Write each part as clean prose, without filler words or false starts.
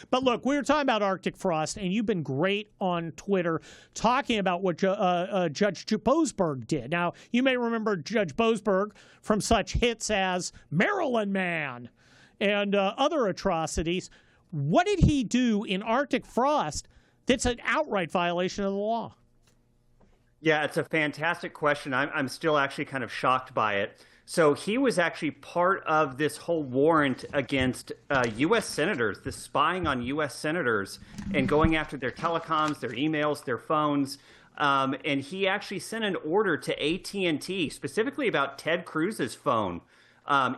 But look, we were talking about Arctic frost, and you've been great on Twitter talking about what Judge Boasberg did. Now, you may remember Judge Boasberg from such hits as Maryland Man and other atrocities. What did he do in Arctic frost that's an outright violation of the law? Yeah, it's a fantastic question. I'm still actually kind of shocked by it. So he was actually part of this whole warrant against U.S. senators, the spying on U.S. senators and going after their telecoms, their emails, their phones. And he actually sent an order to AT&T specifically about Ted Cruz's phone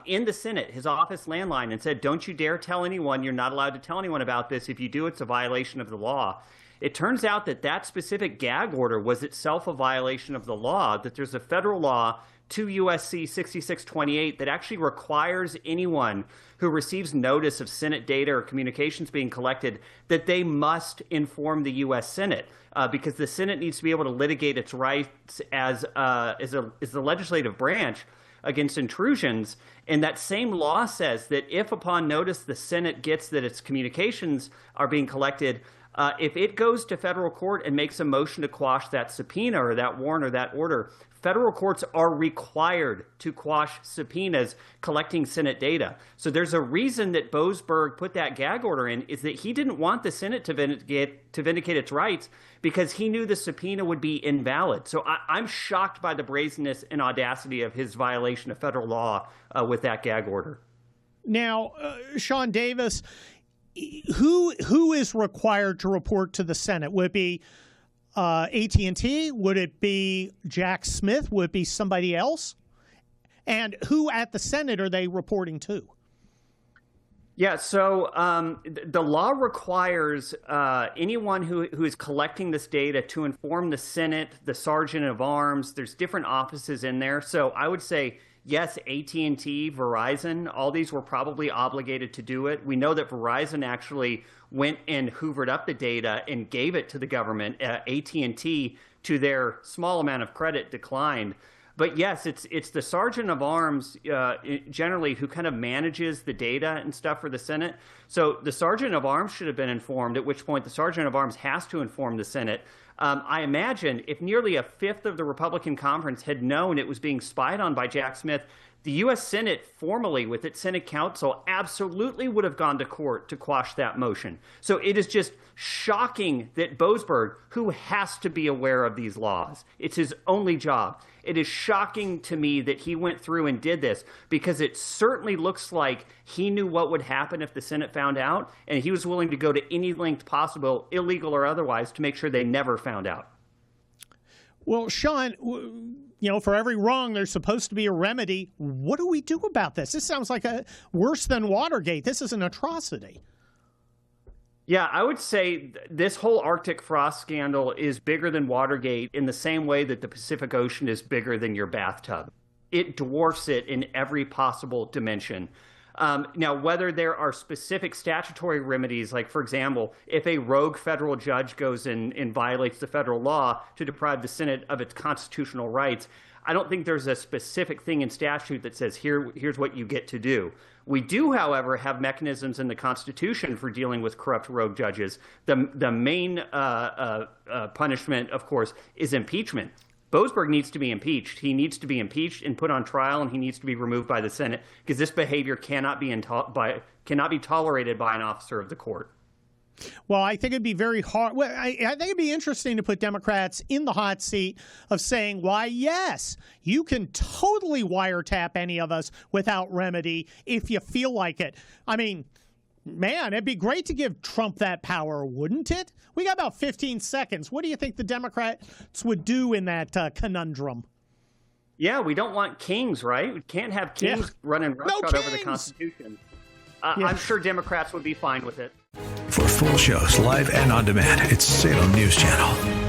in the Senate, his office landline, and said, don't you dare tell anyone. You're not allowed to tell anyone about this. If you do, it's a violation of the law. It turns out that that specific gag order was itself a violation of the law, that there's a federal law, 2 U.S.C. 6628, that actually requires anyone who receives notice of Senate data or communications being collected that they must inform the U.S. Senate because the Senate needs to be able to litigate its rights as the legislative branch against intrusions. And that same law says that if upon notice the Senate gets that its communications are being collected, if it goes to federal court and makes a motion to quash that subpoena or that warrant or that order, federal courts are required to quash subpoenas collecting Senate data. So there's a reason that Boasberg put that gag order in, is that he didn't want the Senate to vindicate its rights because he knew the subpoena would be invalid. So I'm shocked by the brazenness and audacity of his violation of federal law with that gag order. Now, Sean Davis, who is required to report to the Senate? Would it be AT&T? Would it be Jack Smith? Would it be somebody else? And who at the Senate are they reporting to? Yeah, so the law requires anyone who is collecting this data to inform the Senate, the Sergeant of Arms. There's different offices in there. So I would say, yes, AT&T, Verizon, all these were probably obligated to do it. We know that Verizon actually went and hoovered up the data and gave it to the government. AT&T, to their small amount of credit, declined. But yes, it's the Sergeant of Arms generally who kind of manages the data and stuff for the Senate. So the Sergeant of Arms should have been informed, at which point the Sergeant of Arms has to inform the Senate. I imagine if nearly a fifth of the Republican conference had known it was being spied on by Jack Smith, the U.S. Senate formally with its Senate counsel absolutely would have gone to court to quash that motion. So it is just shocking that Boasberg, who has to be aware of these laws, it's his only job. It is shocking to me that he went through and did this because it certainly looks like he knew what would happen if the Senate found out, and he was willing to go to any length possible, illegal or otherwise, to make sure they never found out. Well, Sean, for every wrong, there's supposed to be a remedy. What do we do about this? This sounds like worse than Watergate. This is an atrocity. Yeah, I would say this whole Arctic frost scandal is bigger than Watergate in the same way that the Pacific Ocean is bigger than your bathtub. It dwarfs it in every possible dimension. Now, whether there are specific statutory remedies, like, for example, if a rogue federal judge goes and violates the federal law to deprive the Senate of its constitutional rights, I don't think there's a specific thing in statute that says here's what you get to do. We do, however, have mechanisms in the Constitution for dealing with corrupt rogue judges. The main punishment, of course, is impeachment. Boasberg needs to be impeached. He needs to be impeached and put on trial, and he needs to be removed by the Senate because this behavior cannot be tolerated by an officer of the court. Well, I think it'd be very hard. Well, I think it'd be interesting to put Democrats in the hot seat of saying, why, yes, you can totally wiretap any of us without remedy if you feel like it. I mean, man, it'd be great to give Trump that power, wouldn't it? We got about 15 seconds. What do you think the Democrats would do in that conundrum? Yeah, we don't want kings, right? We can't have kings running roughshod over the Constitution. I'm sure Democrats would be fine with it. For full shows, live and on demand, it's Salem News Channel.